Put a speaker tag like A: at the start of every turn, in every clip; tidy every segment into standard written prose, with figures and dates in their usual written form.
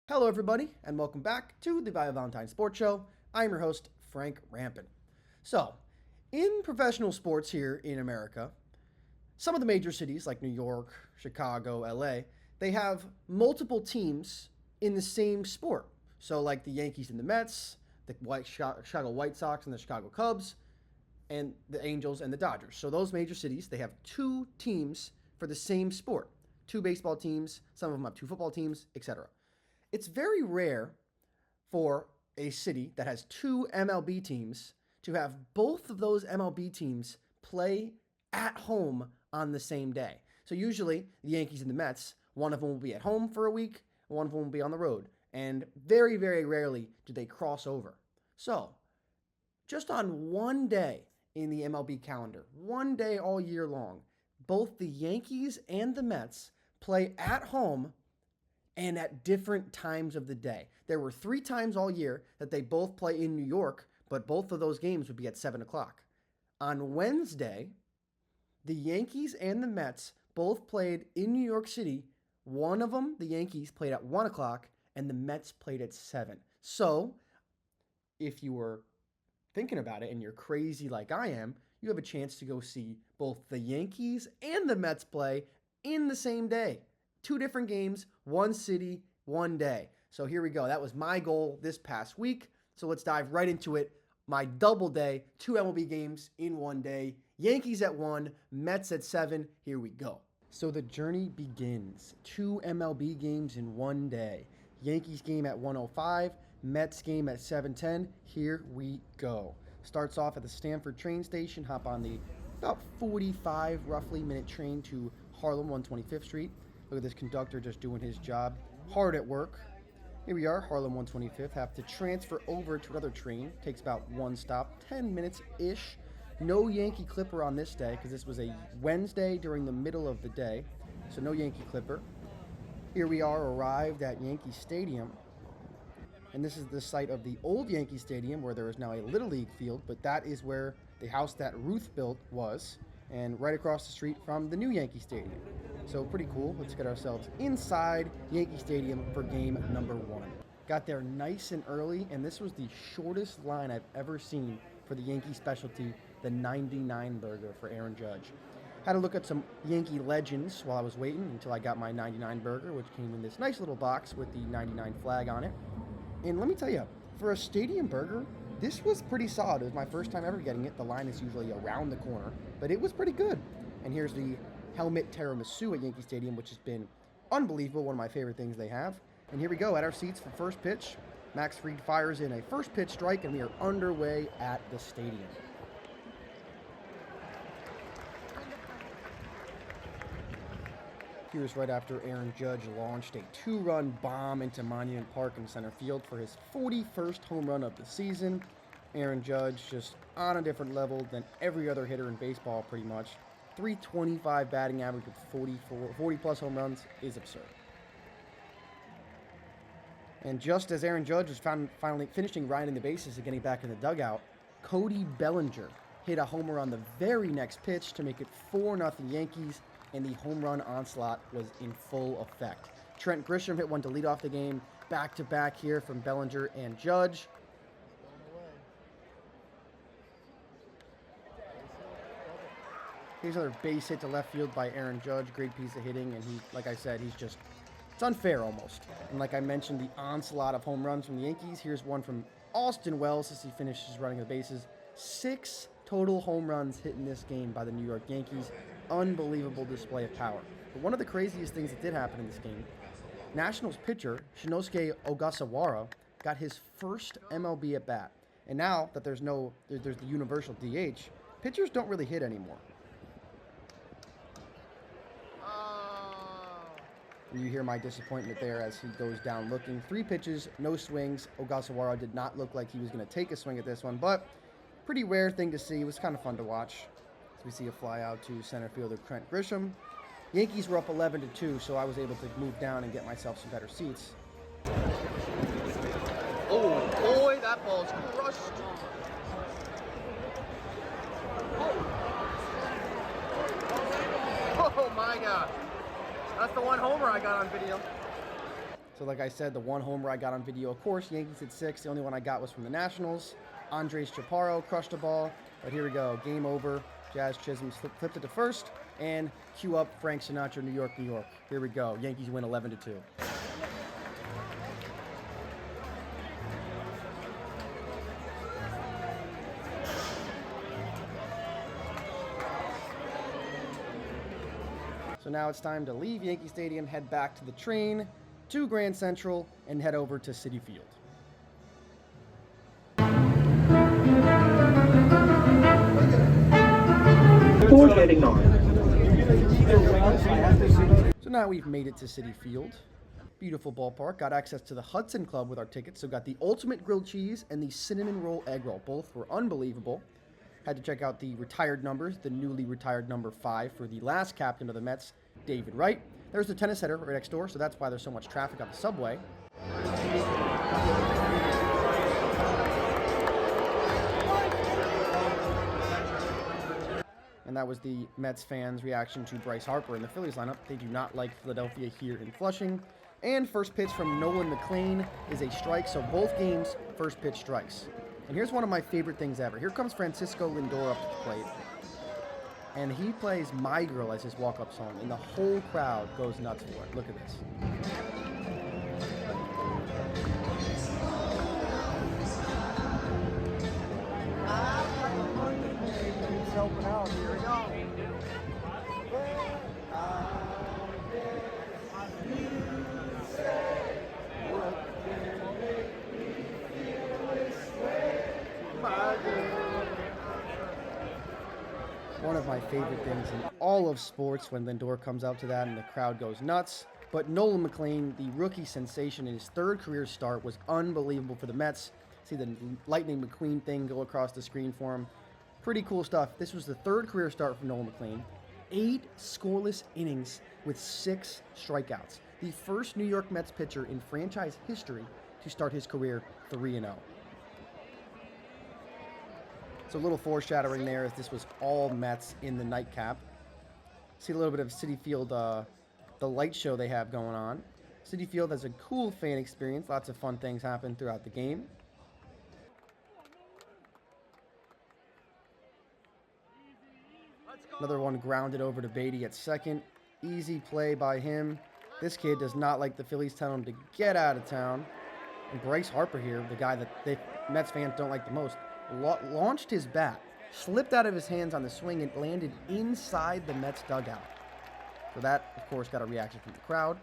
A: Hello, everybody, and welcome back to the Via Valentine Sports Show. I'm your host, Frank Rampin. So, in professional sports here in America, some of the major cities like New York, Chicago, LA, they have multiple teams in the same sport. So, like the Yankees and the Mets, the Chicago White Sox and the Chicago Cubs, and the Angels and the Dodgers. So, those major cities, they have two teams for the same sport. Two baseball teams, some of them have two football teams, etc. It's very rare for a city that has two MLB teams to have both of those MLB teams play at home on the same day. So usually the Yankees and the Mets, one of them will be at home for a week, one of them will be on the road. And very, very rarely do they cross over. So just on one day in the MLB calendar, one day all year long, both the Yankees and the Mets play at home and at different times of the day. There were 3 times all year that they both play in New York, but both of those games would be at 7 o'clock. On Wednesday, the Yankees and the Mets both played in New York City. One of them, the Yankees, played at 1 o'clock, and the Mets played at 7. So, if you were thinking about it and you're crazy like I am, you have a chance to go see both the Yankees and the Mets play in the same day. 2 different games, one city, one day. So here we go. That was my goal this past week. So let's dive right into it. My double day, 2 MLB games in one day. Yankees at 1, Mets at 7. Here we go. So the journey begins. 2 MLB games in one day. Yankees game at 1:05, Mets game at 7:10. Here we go. Starts off at the Stanford train station. Hop on the about 45 roughly minute train to Harlem 125th Street. Look at this conductor just doing his job. Hard at work. Here we are, Harlem 125th. Have to transfer over to another train. Takes about 1 stop, 10 minutes-ish. No Yankee Clipper on this day because this was a Wednesday during the middle of the day. So no Yankee Clipper. Here we are, arrived at Yankee Stadium. And this is the site of the old Yankee Stadium where there is now a Little League field. But that is where the house that Ruth built was. And right across the street from the new Yankee Stadium. So pretty cool. Let's get ourselves inside Yankee Stadium for game number 1. Got there nice and early, and this was the shortest line I've ever seen for the Yankee specialty, the 99 burger for Aaron Judge. Had to look at some Yankee legends while I was waiting until I got my 99 burger, which came in this nice little box with the 99 flag on it. And let me tell you, for a stadium burger, this was pretty solid. It was my first time ever getting it. The line is usually around the corner, but it was pretty good. And here's the helmet tiramisu at Yankee Stadium, which has been unbelievable, one of my favorite things they have. And here we go at our seats for first pitch. Max Fried fires in a first pitch strike, and we are underway at the stadium. Here's right after Aaron Judge launched a 2-run bomb into Monument Park in center field for his 41st home run of the season. Aaron Judge just on a different level than every other hitter in baseball pretty much. 325 batting average with 40 plus home runs is absurd. And just as Aaron Judge was finally finishing riding the bases and getting back in the dugout, Cody Bellinger hit a homer on the very next pitch to make it 4-0 Yankees, and the home run onslaught was in full effect. Trent Grisham hit one to lead off the game, back-to-back here from Bellinger and Judge. Here's another base hit to left field by Aaron Judge. Great piece of hitting, and he, like I said, it's unfair almost. And like I mentioned, the onslaught of home runs from the Yankees. Here's one from Austin Wells as he finishes running the bases. 6 total home runs hit in this game by the New York Yankees. Unbelievable display of power. But one of the craziest things that did happen in this game, Nationals pitcher Shinosuke Ogasawara got his first MLB at bat. And now that there's the universal DH, pitchers don't really hit anymore. And you hear my disappointment there as he goes down looking. 3 pitches, no swings. Ogasawara did not look like he was going to take a swing at this one, but pretty rare thing to see. It was kind of fun to watch. So we see a fly out to center fielder Trent Grisham. Yankees were up 11-2, so I was able to move down and get myself some better seats.
B: Oh boy, that ball's crushed. Oh my God. That's the one homer I got on video.
A: So like I said, the one homer I got on video, of course, Yankees hit 6. The only one I got was from the Nationals. Andres Chaparro crushed the ball. But here we go. Game over. Jazz Chisholm flipped it to first. And cue up Frank Sinatra, New York, New York. Here we go. Yankees win 11-2. So now it's time to leave Yankee Stadium, head back to the train, to Grand Central, and head over to Citi Field. So now we've made it to Citi Field. Beautiful ballpark. Got access to the Hudson Club with our tickets. So got the ultimate grilled cheese and the cinnamon roll egg roll. Both were unbelievable. Had to check out the retired numbers, the newly retired number 5 for the last captain of the Mets, David Wright. There's the tennis center right next door, so that's why there's so much traffic on the subway. And that was the Mets fans' reaction to Bryce Harper in the Phillies lineup. They do not like Philadelphia here in Flushing. And first pitch from Nolan McLean is a strike, so both games, first pitch strikes. And here's one of my favorite things ever. Here comes Francisco Lindor up to the plate. And he plays My Girl as his walk-up song, and the whole crowd goes nuts for it. Look at this.
B: He's helping out. Here we go.
A: One of my favorite things in all of sports when Lindor comes out to that and the crowd goes nuts. But Nolan McLean, the rookie sensation in his 3rd career start, was unbelievable for the Mets. See the Lightning McQueen thing go across the screen for him. Pretty cool stuff. This was the 3rd career start for Nolan McLean. 8 scoreless innings with 6 strikeouts. The first New York Mets pitcher in franchise history to start his career 3-0. So a little foreshadowing there as this was all Mets in the nightcap. See a little bit of Citi Field, the light show they have going on. Citi Field has a cool fan experience. Lots of fun things happen throughout the game. Another one grounded over to Beatty at second. Easy play by him. This kid does not like the Phillies telling him to get out of town. And Bryce Harper here, the guy that the Mets fans don't like the most, launched his bat, slipped out of his hands on the swing, and landed inside the Mets dugout. So that, of course, got a reaction from the crowd.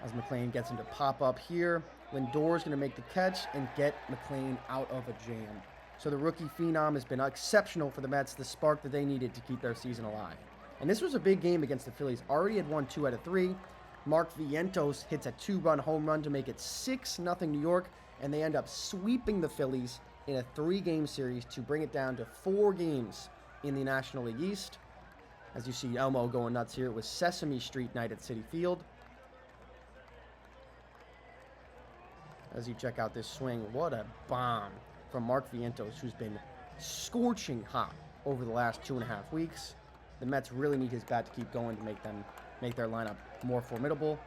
A: As McLean gets him to pop up here, Lindor's going to make the catch and get McLean out of a jam. So the rookie phenom has been exceptional for the Mets, the spark that they needed to keep their season alive. And this was a big game against the Phillies. Already had won 2 out of 3. Mark Vientos hits a 2-run home run to make it 6-0 New York, and they end up sweeping the Phillies in a 3-game series to bring it down to 4 games in the National League East. As you see Elmo going nuts here, it was Sesame Street night at Citi Field. As you check out this swing, what a bomb from Mark Vientos, who's been scorching hot over the last 2.5 weeks. The Mets really need his bat to keep going to make their lineup more formidable.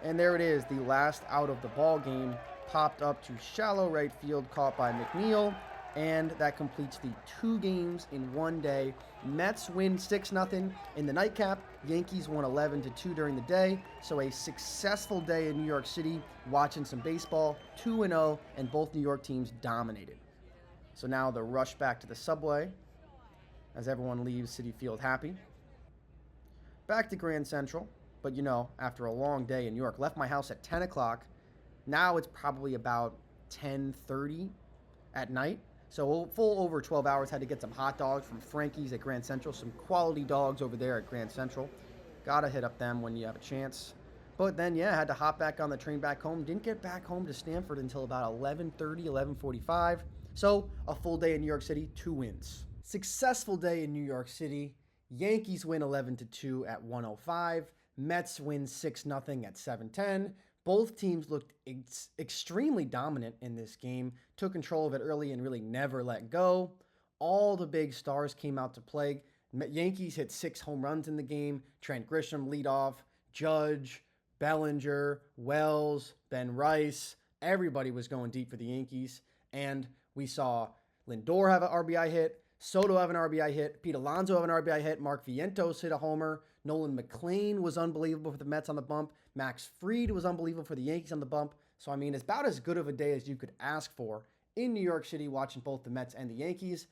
A: And there it is, the last out of the ball game, popped up to shallow right field, caught by McNeil, and that completes the 2 games in one day. Mets win 6-0 in the nightcap. Yankees won 11-2 during the day. So a successful day in New York City, watching some baseball, 2-0, and both New York teams dominated. So now the rush back to the subway as everyone leaves Citi Field happy. Back to Grand Central, but after a long day in New York, left my house at 10 o'clock. Now it's probably about 10:30 at night. So full over 12 hours, had to get some hot dogs from Frankie's at Grand Central, some quality dogs over there at Grand Central. Gotta hit up them when you have a chance. But then, had to hop back on the train back home. Didn't get back home to Stanford until about 11:30, 11:45. So a full day in New York City, 2 wins. Successful day in New York City. Yankees win 11-2 at 105. Mets win 6-0 at 7:10. Both teams looked extremely dominant in this game, took control of it early and really never let go. All the big stars came out to play. Yankees hit 6 home runs in the game. Trent Grisham lead off. Judge, Bellinger, Wells, Ben Rice. Everybody was going deep for the Yankees. And we saw Lindor have an RBI hit. Soto have an RBI hit. Pete Alonso have an RBI hit. Mark Vientos hit a homer. Nolan McLean was unbelievable for the Mets on the bump. Max Fried was unbelievable for the Yankees on the bump. So, I mean, it's about as good of a day as you could ask for in New York City watching both the Mets and the Yankees.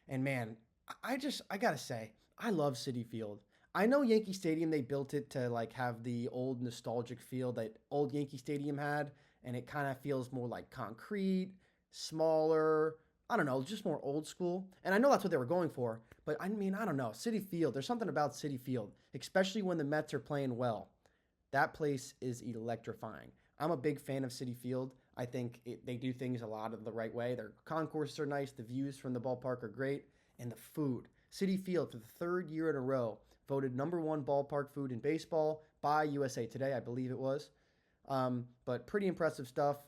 A: And, man, I got to say, I love Citi Field. I know Yankee Stadium, they built it to, like, have the old nostalgic feel that old Yankee Stadium had. And it kind of feels more like concrete, smaller, I don't know, just more old school. And I know that's what they were going for, but I mean, I don't know. Citi Field, there's something about Citi Field, especially when the Mets are playing well. That place is electrifying. I'm a big fan of Citi Field. I think they do things a lot of the right way. Their concourses are nice. The views from the ballpark are great. And the food. Citi Field, for the third year in a row, voted #1 ballpark food in baseball by USA Today, I believe it was. But pretty impressive stuff.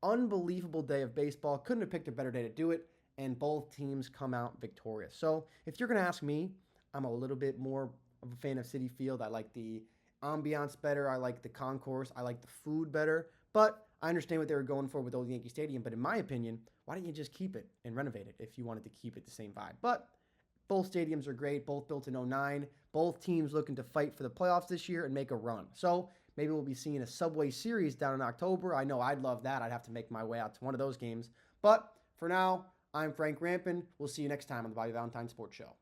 A: Unbelievable day of baseball. Couldn't have picked a better day to do it, and both teams come out victorious. So if you're going to ask me, I'm a little bit more of a fan of Citi Field. I like the ambiance better. I like the concourse. I like the food better. But I understand what they were going for with Old Yankee Stadium. But in my opinion, why don't you just keep it and renovate it if you wanted to keep it the same vibe? But both stadiums are great. Both built in '09. Both teams looking to fight for the playoffs this year and make a run. So maybe we'll be seeing a Subway Series down in October. I know I'd love that. I'd have to make my way out to one of those games. But for now, I'm Frank Rampin. We'll see you next time on the Bobby Valentine Sports Show.